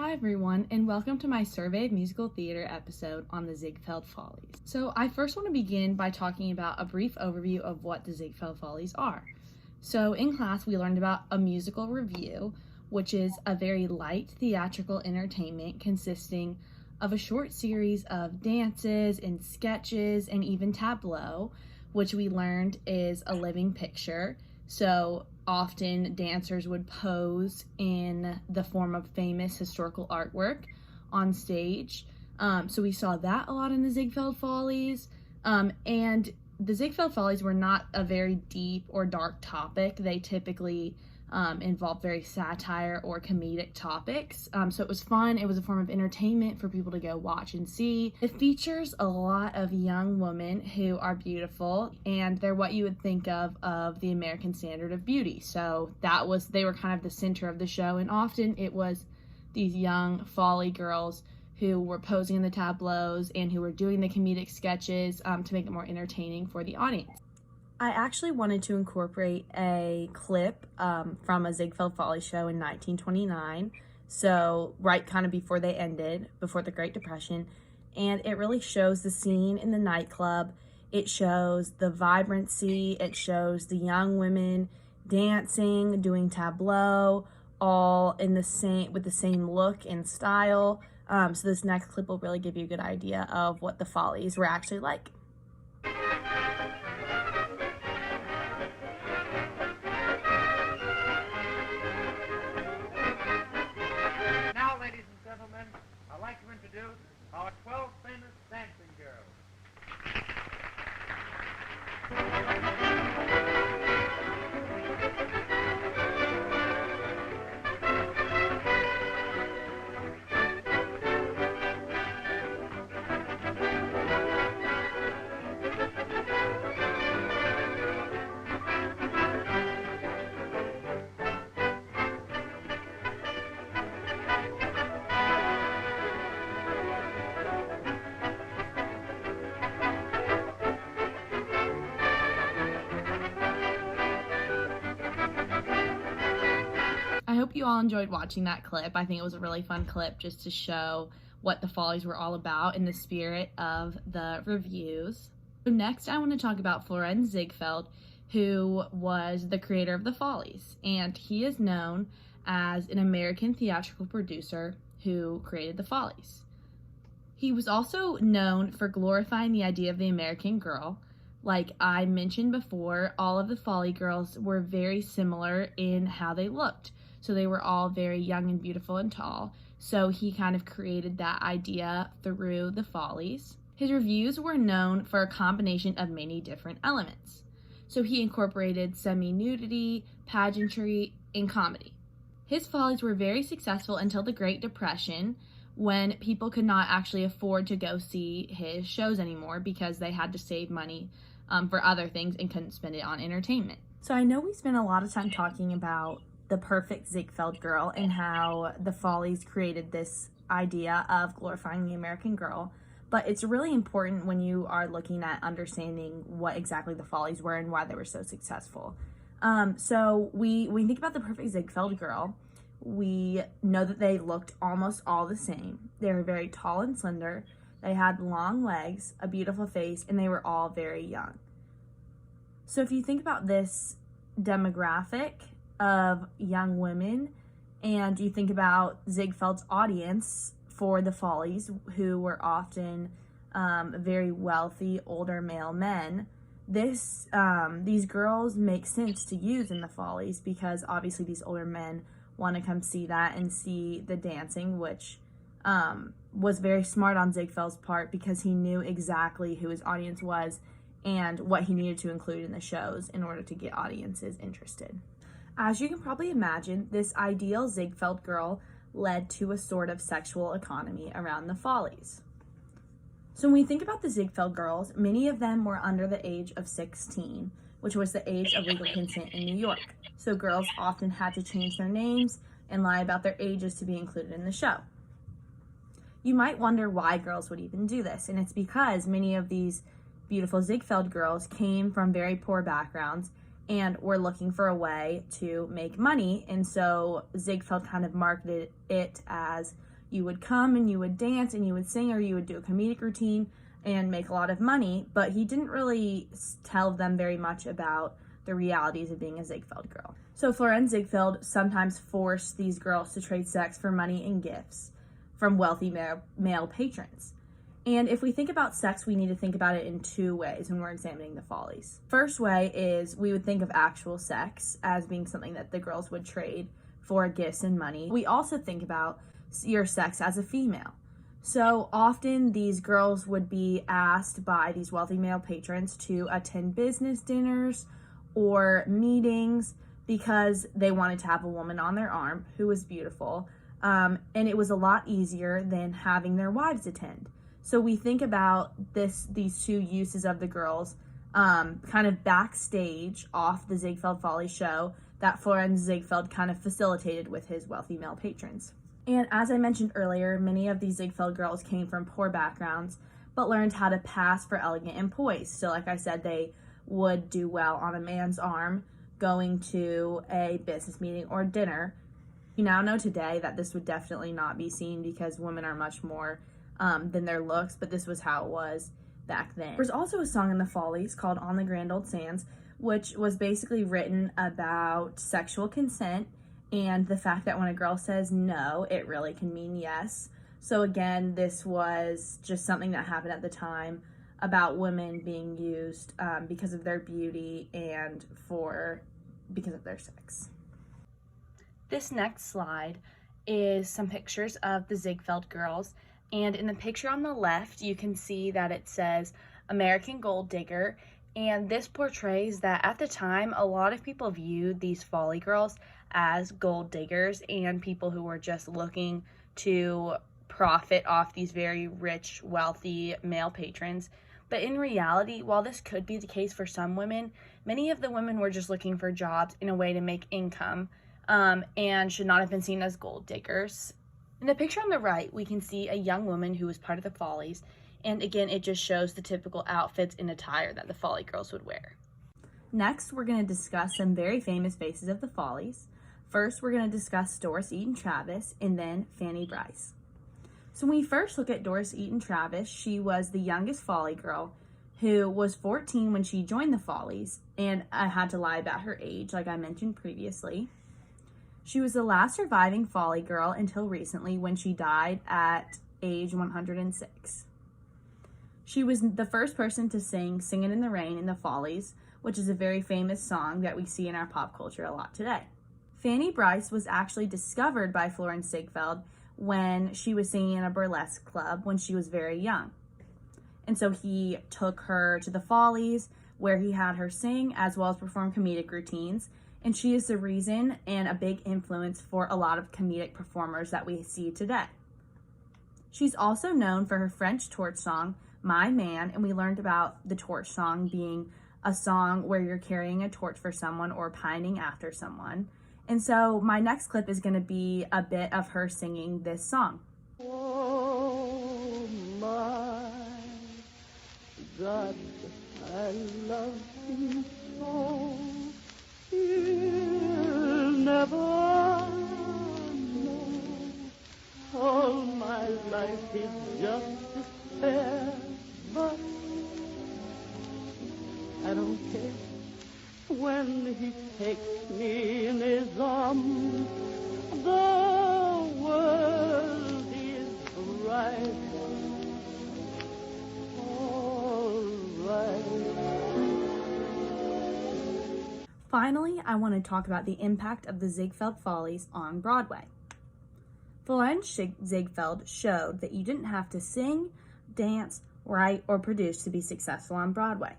Hi everyone, and welcome to my Survey of Musical Theater episode on the Ziegfeld Follies. So I first want to begin by talking about a brief overview of what the Ziegfeld Follies are. So in class we learned about a musical revue, which is a very light theatrical entertainment consisting of a short series of dances and sketches and even tableau, which we learned is a living picture. So often dancers would pose in the form of famous historical artwork on stage. So we saw that a lot in the Ziegfeld Follies. And the Ziegfeld Follies were not a very deep or dark topic. They typically involved very satire or comedic topics. So it was fun. It was a form of entertainment for people to go watch and see. It features a lot of young women who are beautiful, and they're what you would think of the American standard of beauty. So they were kind of the center of the show, and often it was these young folly girls who were posing in the tableaus and who were doing the comedic sketches to make it more entertaining for the audience. I actually wanted to incorporate a clip from a Ziegfeld Follies show in 1929, so right kind of before they ended, before the Great Depression, and it really shows the scene in the nightclub. It shows the vibrancy, it shows the young women dancing, doing tableau, all in with the same look and style. So this next clip will really give you a good idea of what the Follies were actually like. I'd like to introduce our 12 famous dancing girls. I hope you all enjoyed watching that clip. I think it was a really fun clip just to show what the Follies were all about in the spirit of the revues. So next I want to talk about Florenz Ziegfeld, who was the creator of the Follies, and he is known as an American theatrical producer who created the Follies. He was also known for glorifying the idea of the American girl. Like I mentioned before, all of the Folly girls were very similar in how they looked. So they were all very young and beautiful and tall. So he kind of created that idea through the Follies. His revues were known for a combination of many different elements. So he incorporated semi-nudity, pageantry, and comedy. His Follies were very successful until the Great Depression, when people could not actually afford to go see his shows anymore because they had to save money for other things and couldn't spend it on entertainment. So I know we spent a lot of time talking about the perfect Ziegfeld girl and how the Follies created this idea of glorifying the American girl, but it's really important when you are looking at understanding what exactly the Follies were and why they were so successful. So we think about the perfect Ziegfeld girl. We know that they looked almost all the same. They were very tall and slender. They had long legs, a beautiful face, and they were all very young. So if you think about this demographic of young women, and you think about Ziegfeld's audience for the Follies, who were often very wealthy older male men, these girls make sense to use in the Follies because obviously these older men want to come see that and see the dancing, which was very smart on Ziegfeld's part because he knew exactly who his audience was and what he needed to include in the shows in order to get audiences interested. As you can probably imagine, this ideal Ziegfeld girl led to a sort of sexual economy around the Follies. So when we think about the Ziegfeld girls, many of them were under the age of 16, which was the age of legal consent in New York. So girls often had to change their names and lie about their ages to be included in the show. You might wonder why girls would even do this, and it's because many of these beautiful Ziegfeld girls came from very poor backgrounds and were looking for a way to make money. And so Ziegfeld kind of marketed it as you would come and you would dance and you would sing, or you would do a comedic routine and make a lot of money, but he didn't really tell them very much about the realities of being a Ziegfeld girl. So Florenz Ziegfeld sometimes forced these girls to trade sex for money and gifts from wealthy male patrons. And if we think about sex, we need to think about it in two ways when we're examining the Follies. First way is we would think of actual sex as being something that the girls would trade for gifts and money. We also think about your sex as a female. So often these girls would be asked by these wealthy male patrons to attend business dinners or meetings because they wanted to have a woman on their arm who was beautiful. And it was a lot easier than having their wives attend. So we think about these two uses of the girls kind of backstage off the Ziegfeld Follies show that Florenz Ziegfeld kind of facilitated with his wealthy male patrons. And as I mentioned earlier, many of these Ziegfeld girls came from poor backgrounds, but learned how to pass for elegant and poised. So like I said, they would do well on a man's arm going to a business meeting or dinner. You now know today that this would definitely not be seen because women are much more than their looks, but this was how it was back then. There's also a song in the Follies called On the Grand Old Sands, which was basically written about sexual consent and the fact that when a girl says no, it really can mean yes. So again, this was just something that happened at the time about women being used because of their beauty and because of their sex. This next slide is some pictures of the Ziegfeld girls. And in the picture on the left, you can see that it says American Gold Digger. And this portrays that at the time, a lot of people viewed these Folly girls as gold diggers and people who were just looking to profit off these very rich, wealthy male patrons. But in reality, while this could be the case for some women, many of the women were just looking for jobs in a way to make income and should not have been seen as gold diggers. In the picture on the right, we can see a young woman who was part of the Follies, and again, it just shows the typical outfits and attire that the Folly girls would wear. Next, we're going to discuss some very famous faces of the Follies. First, we're going to discuss Doris Eaton Travis, and then Fanny Brice. So when we first look at Doris Eaton Travis, she was the youngest Folly girl who was 14 when she joined the Follies, and I had to lie about her age, like I mentioned previously. She was the last surviving Folly girl until recently when she died at age 106. She was the first person to sing Singin' in the Rain in the Follies, which is a very famous song that we see in our pop culture a lot today. Fanny Brice was actually discovered by Florenz Ziegfeld when she was singing in a burlesque club when she was very young. And so he took her to the Follies where he had her sing as well as perform comedic routines. And she is the reason and a big influence for a lot of comedic performers that we see today. She's also known for her French torch song, My Man, and we learned about the torch song being a song where you're carrying a torch for someone or pining after someone. And so my next clip is going to be a bit of her singing this song. Oh my God, I love you so. You'll never know. All my life is just despair, but I don't care when he takes me in his arms. The world is bright, all right. Finally, I want to talk about the impact of the Ziegfeld Follies on Broadway. Florenz Ziegfeld showed that you didn't have to sing, dance, write, or produce to be successful on Broadway.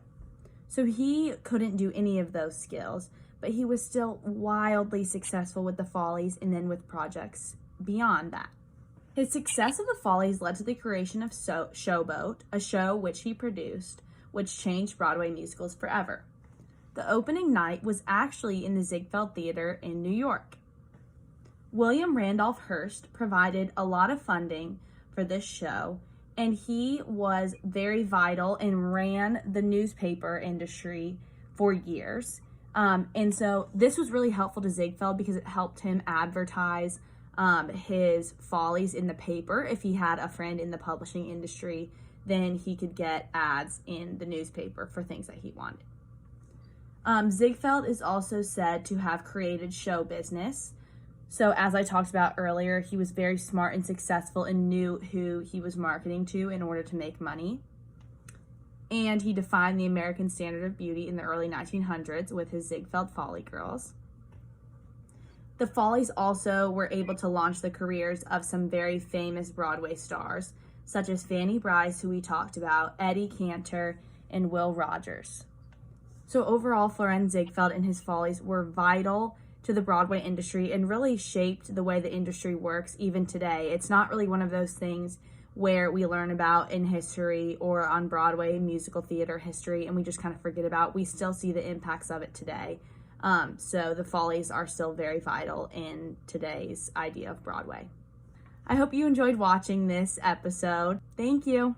So he couldn't do any of those skills, but he was still wildly successful with the Follies and then with projects beyond that. His success of the Follies led to the creation of Showboat, a show which he produced, which changed Broadway musicals forever. The opening night was actually in the Ziegfeld Theater in New York. William Randolph Hearst provided a lot of funding for this show, and he was very vital and ran the newspaper industry for years. And so this was really helpful to Ziegfeld because it helped him advertise his Follies in the paper. If he had a friend in the publishing industry, then he could get ads in the newspaper for things that he wanted. Ziegfeld is also said to have created show business. So as I talked about earlier, he was very smart and successful and knew who he was marketing to in order to make money. And he defined the American standard of beauty in the early 1900s with his Ziegfeld Folly Girls. The Follies also were able to launch the careers of some very famous Broadway stars, such as Fanny Brice, who we talked about, Eddie Cantor, and Will Rogers. So overall, Florenz Ziegfeld and his Follies were vital to the Broadway industry and really shaped the way the industry works even today. It's not really one of those things where we learn about in history or on Broadway musical theater history and we just kind of forget about. We still see the impacts of it today. So the Follies are still very vital in today's idea of Broadway. I hope you enjoyed watching this episode. Thank you.